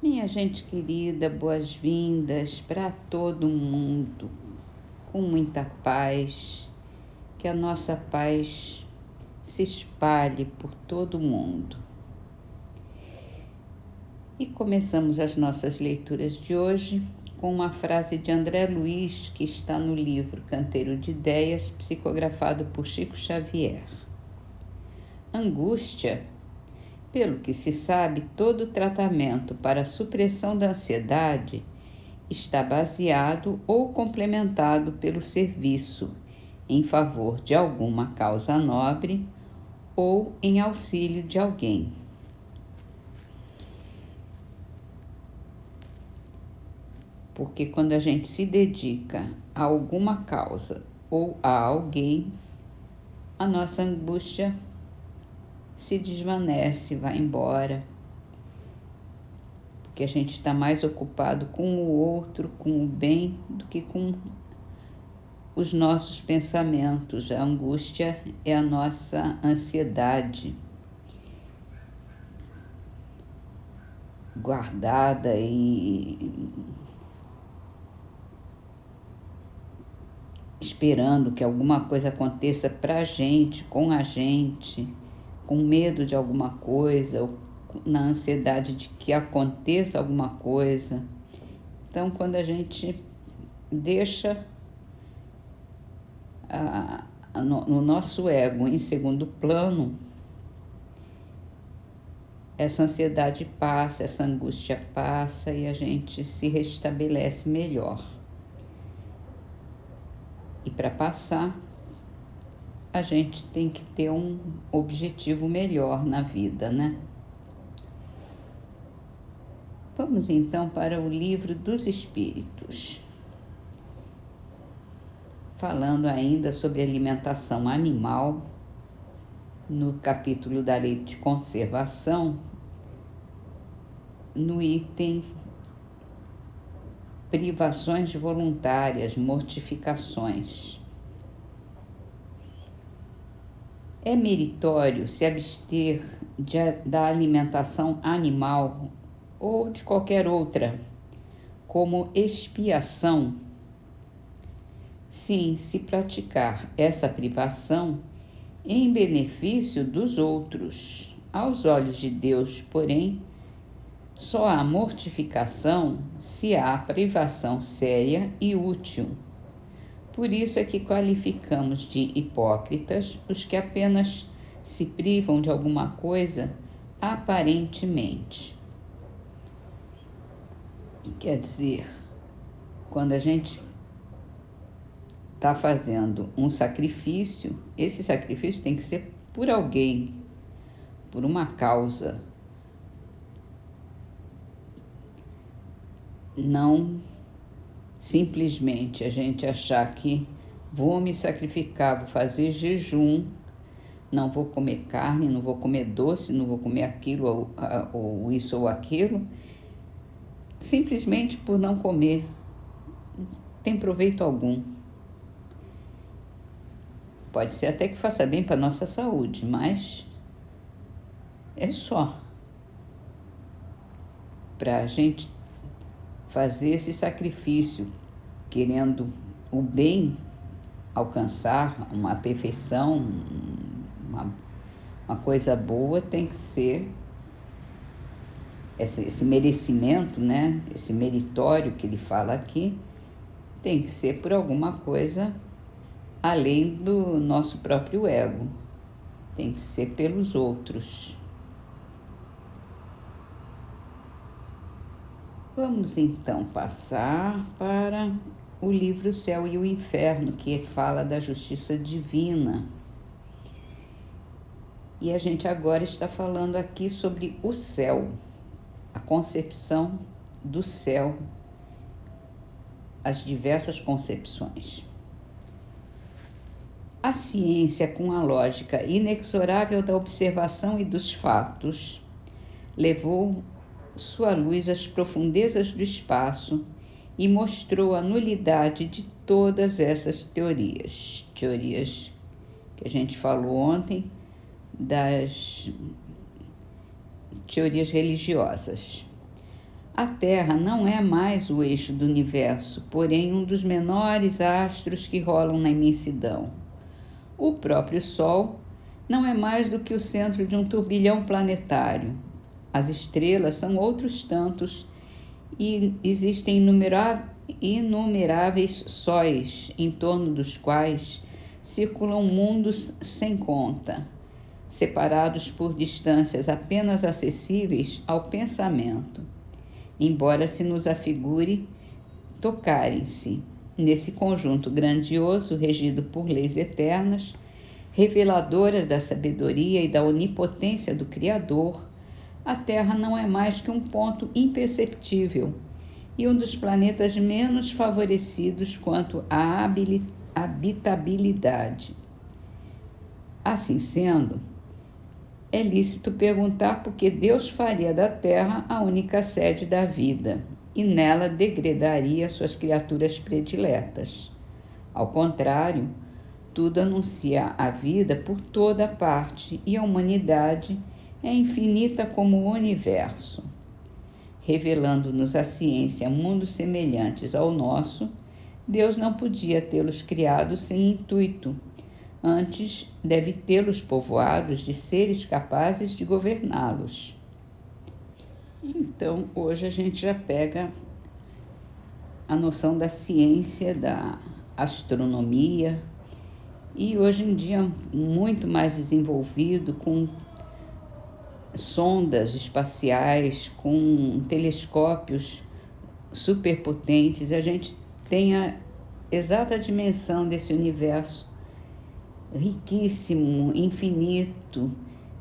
Minha gente querida, boas-vindas para todo mundo, com muita paz, que a nossa paz se espalhe por todo mundo. E começamos as nossas leituras de hoje com uma frase de André Luiz, que está no livro Canteiro de Ideias, psicografado por Chico Xavier. Angústia. Pelo que se sabe, todo tratamento para a supressão da ansiedade está baseado ou complementado pelo serviço em favor de alguma causa nobre ou em auxílio de alguém. Porque quando a gente se dedica a alguma causa ou a alguém, a nossa angústia se desvanece, vai embora, porque a gente está mais ocupado com o outro, com o bem, do que com os nossos pensamentos. A angústia é a nossa ansiedade guardada e esperando que alguma coisa aconteça para a gente, com medo de alguma coisa, ou na ansiedade de que aconteça alguma coisa. Então, quando a gente deixa no nosso ego em segundo plano, essa ansiedade passa, essa angústia passa e a gente se restabelece melhor. E para passar, a gente tem que ter um objetivo melhor na vida, né? Vamos então para o Livro dos Espíritos. Falando ainda sobre alimentação animal, no capítulo da Lei de Conservação, no item privações voluntárias, mortificações. É meritório se abster da alimentação animal ou de qualquer outra, como expiação, sim, se praticar essa privação em benefício dos outros. Aos olhos de Deus, porém, só há mortificação se há privação séria e útil. Por isso é que qualificamos de hipócritas os que apenas se privam de alguma coisa aparentemente. Quer dizer, quando a gente está fazendo um sacrifício, esse sacrifício tem que ser por alguém, por uma causa. Não simplesmente a gente achar que vou me sacrificar, vou fazer jejum, não vou comer carne, não vou comer doce, não vou comer aquilo ou isso ou aquilo, simplesmente por não comer, não tem proveito algum. Pode ser até que faça bem para a nossa saúde, mas é só para a gente fazer esse sacrifício, querendo o bem, alcançar uma perfeição, uma coisa boa, tem que ser esse merecimento, né? Esse meritório que ele fala aqui, tem que ser por alguma coisa além do nosso próprio ego, tem que ser pelos outros. Vamos então passar para o livro Céu e o Inferno, que fala da justiça divina. E a gente agora está falando aqui sobre o céu, a concepção do céu, as diversas concepções. A ciência, com a lógica inexorável da observação e dos fatos, levou sua luz às profundezas do espaço e mostrou a nulidade de todas essas teorias que a gente falou ontem, das teorias religiosas. A Terra não é mais o eixo do universo, porém um dos menores astros que rolam na imensidão. O próprio Sol não é mais do que o centro de um turbilhão planetário. As estrelas são outros tantos e existem inumeráveis sóis em torno dos quais circulam mundos sem conta, separados por distâncias apenas acessíveis ao pensamento, embora se nos afigure tocarem-se nesse conjunto grandioso regido por leis eternas, reveladoras da sabedoria e da onipotência do Criador. A Terra não é mais que um ponto imperceptível e um dos planetas menos favorecidos quanto à habitabilidade. Assim sendo, é lícito perguntar por que Deus faria da Terra a única sede da vida e nela degradaria suas criaturas prediletas. Ao contrário, tudo anuncia a vida por toda parte e a humanidade é infinita como o universo. Revelando-nos a ciência mundos semelhantes ao nosso, Deus não podia tê-los criados sem intuito. Antes, deve tê-los povoados de seres capazes de governá-los. Então, hoje a gente já pega a noção da ciência, da astronomia, e hoje em dia muito mais desenvolvido, com sondas espaciais, com telescópios superpotentes, a gente tem a exata dimensão desse universo riquíssimo, infinito,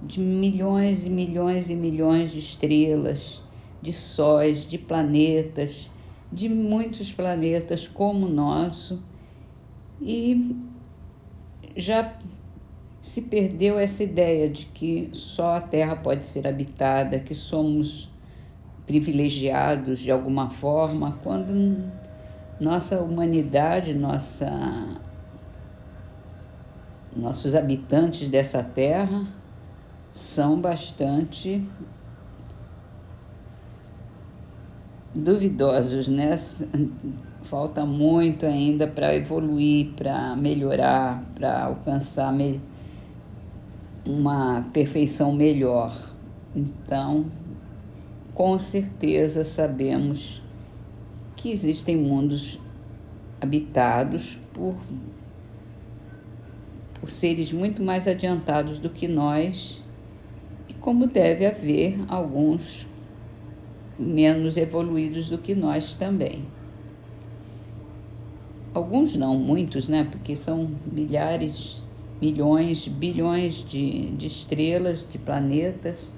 de milhões e milhões e milhões de estrelas, de sóis, de planetas, de muitos planetas como o nosso, e já se perdeu essa ideia de que só a Terra pode ser habitada, que somos privilegiados de alguma forma, quando nossa humanidade, nossos habitantes dessa Terra são bastante duvidosos, né? Falta muito ainda para evoluir, para melhorar, para alcançar uma perfeição melhor. Então, com certeza sabemos que existem mundos habitados por seres muito mais adiantados do que nós, e como deve haver alguns menos evoluídos do que nós também. Alguns não, muitos, né? Porque são milhares, milhões, bilhões de estrelas, de planetas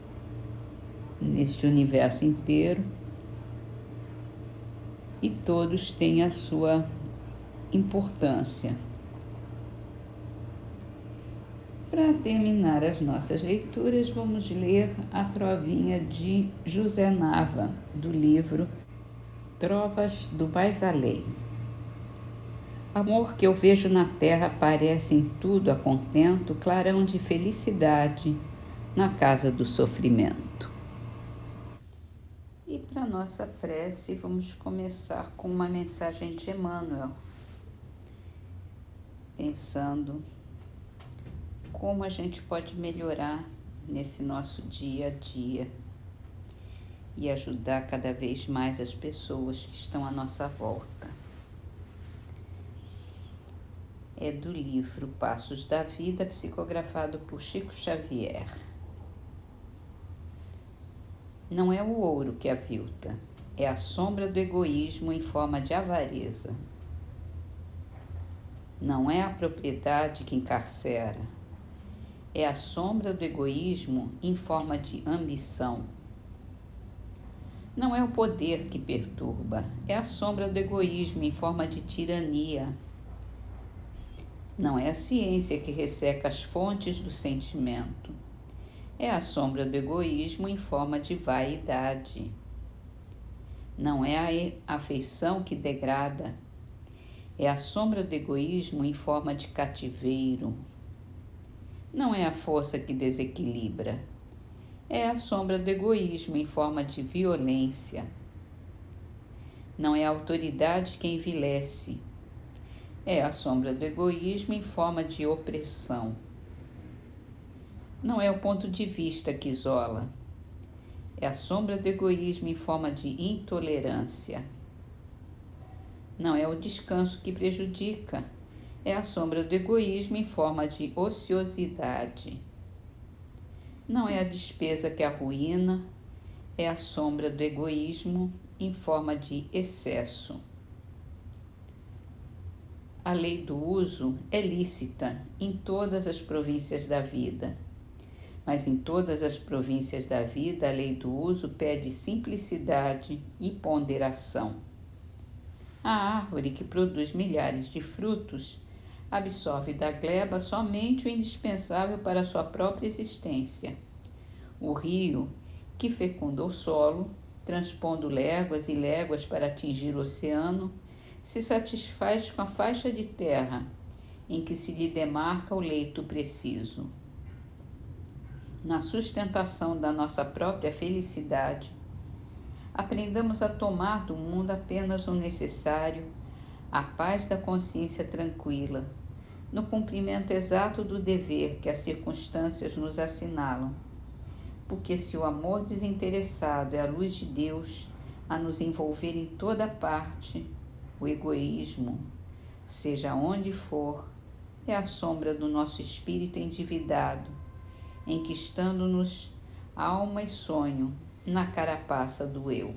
neste universo inteiro, e todos têm a sua importância. Para terminar as nossas leituras, vamos ler a trovinha de José Nava, do livro Trovas do Mais Além. Amor que eu vejo na terra parece em tudo a contento, clarão de felicidade na casa do sofrimento. E para nossa prece, vamos começar com uma mensagem de Emmanuel, pensando como a gente pode melhorar nesse nosso dia a dia e ajudar cada vez mais as pessoas que estão à nossa volta. É do livro Passos da Vida, psicografado por Chico Xavier. Não é o ouro que avilta, é a sombra do egoísmo em forma de avareza. Não é a propriedade que encarcera, é a sombra do egoísmo em forma de ambição. Não é o poder que perturba, é a sombra do egoísmo em forma de tirania. Não é a ciência que resseca as fontes do sentimento, é a sombra do egoísmo em forma de vaidade. Não é a afeição que degrada, é a sombra do egoísmo em forma de cativeiro. Não é a força que desequilibra, é a sombra do egoísmo em forma de violência. Não é a autoridade que envilece. É a sombra do egoísmo em forma de opressão. Não é o ponto de vista que isola. É a sombra do egoísmo em forma de intolerância. Não é o descanso que prejudica. É a sombra do egoísmo em forma de ociosidade. Não é a despesa que arruína. É a sombra do egoísmo em forma de excesso. A lei do uso é lícita em todas as províncias da vida, mas em todas as províncias da vida a lei do uso pede simplicidade e ponderação. A árvore que produz milhares de frutos absorve da gleba somente o indispensável para a sua própria existência. O rio, que fecunda o solo, transpondo léguas e léguas para atingir o oceano, se satisfaz com a faixa de terra em que se lhe demarca o leito preciso. Na sustentação da nossa própria felicidade, aprendamos a tomar do mundo apenas o necessário, a paz da consciência tranquila, no cumprimento exato do dever que as circunstâncias nos assinalam. Porque se o amor desinteressado é a luz de Deus a nos envolver em toda parte, o egoísmo, seja onde for, é a sombra do nosso espírito endividado, enquistando-nos alma e sonho na carapaça do eu.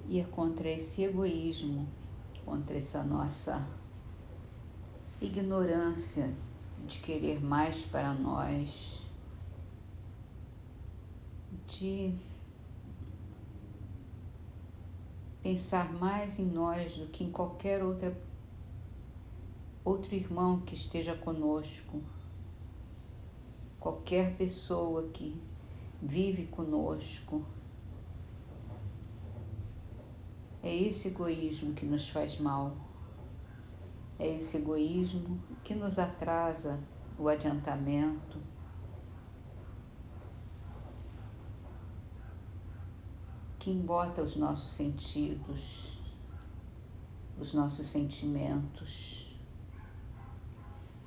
E é contra esse egoísmo, contra essa nossa ignorância de querer mais para nós, de pensar mais em nós do que em qualquer outro irmão que esteja conosco, qualquer pessoa que vive conosco. É esse egoísmo que nos faz mal. É esse egoísmo que nos atrasa o adiantamento, que embota os nossos sentidos, os nossos sentimentos.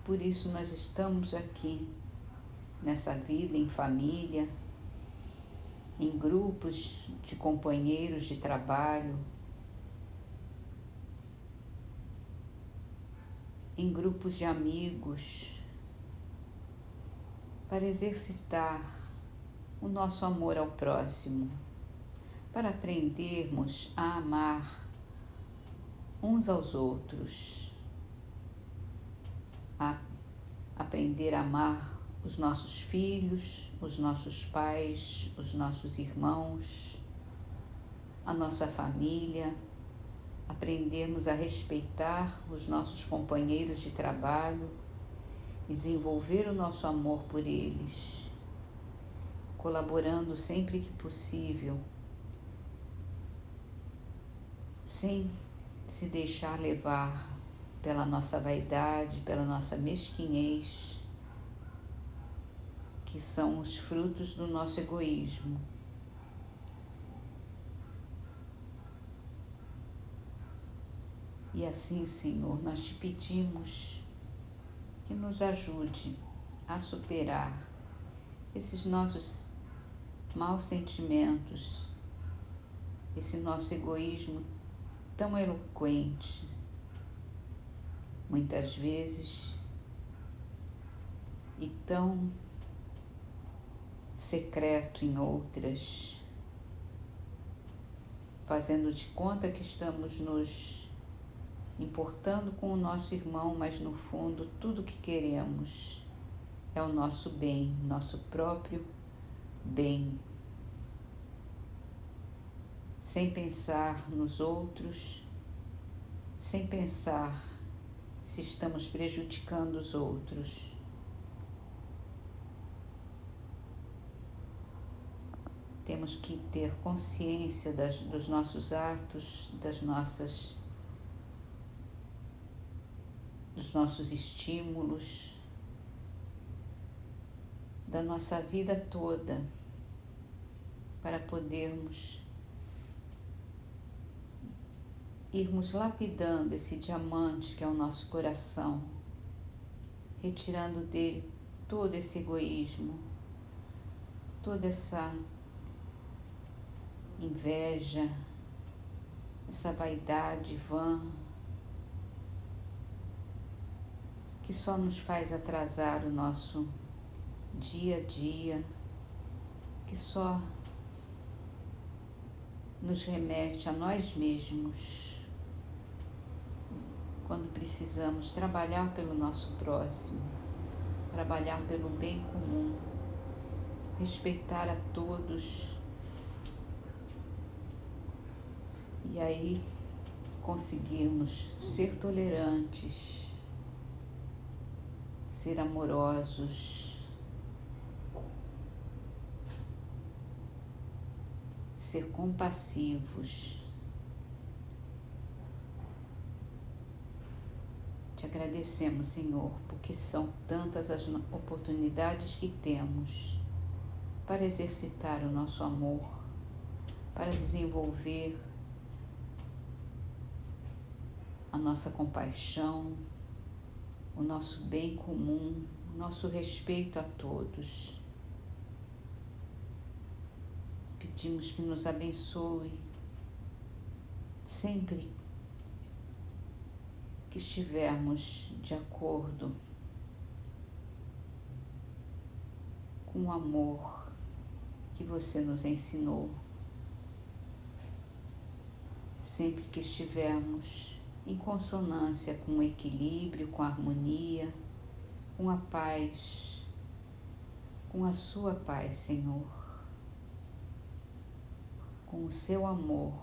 Por isso nós estamos aqui, nessa vida em família, em grupos de companheiros de trabalho, em grupos de amigos, para exercitar o nosso amor ao próximo, para aprendermos a amar uns aos outros, a aprender a amar os nossos filhos, os nossos pais, os nossos irmãos, a nossa família, aprendermos a respeitar os nossos companheiros de trabalho e desenvolver o nosso amor por eles, colaborando sempre que possível, sem se deixar levar pela nossa vaidade, pela nossa mesquinhez, que são os frutos do nosso egoísmo. E assim, Senhor, nós te pedimos que nos ajude a superar esses nossos maus sentimentos, esse nosso egoísmo tão eloquente, muitas vezes, e tão secreto em outras, fazendo de conta que estamos nos importando com o nosso irmão, mas no fundo tudo que queremos é o nosso bem, nosso próprio bem, sem pensar nos outros, sem pensar se estamos prejudicando os outros. Temos que ter consciência dos nossos atos, dos nossos estímulos, da nossa vida toda para podermos irmos lapidando esse diamante que é o nosso coração, retirando dele todo esse egoísmo, toda essa inveja, essa vaidade vã, que só nos faz atrasar o nosso dia a dia, que só nos remete a nós mesmos, quando precisamos trabalhar pelo nosso próximo, trabalhar pelo bem comum, respeitar a todos, e aí conseguirmos ser tolerantes, ser amorosos, ser compassivos. Te agradecemos, Senhor, porque são tantas as oportunidades que temos para exercitar o nosso amor, para desenvolver a nossa compaixão, o nosso bem comum, o nosso respeito a todos. Pedimos que nos abençoe sempre que estivermos de acordo com o amor que você nos ensinou, sempre que estivermos em consonância com o equilíbrio, com a harmonia, com a paz, com a sua paz, Senhor, com o seu amor,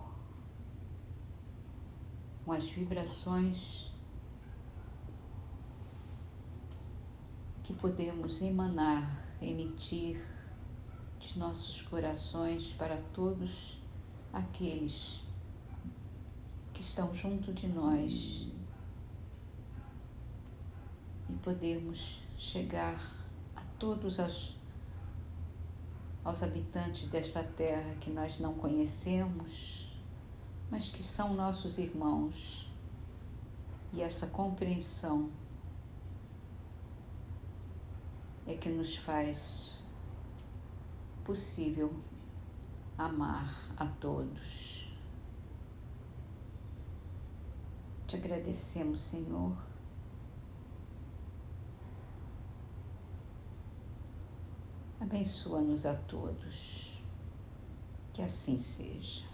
com as vibrações que podemos emitir de nossos corações para todos aqueles que estão junto de nós, e podermos chegar a todos aos habitantes desta terra que nós não conhecemos, mas que são nossos irmãos, e essa compreensão é que nos faz possível amar a todos. Te agradecemos, Senhor. Abençoa-nos a todos. Que assim seja.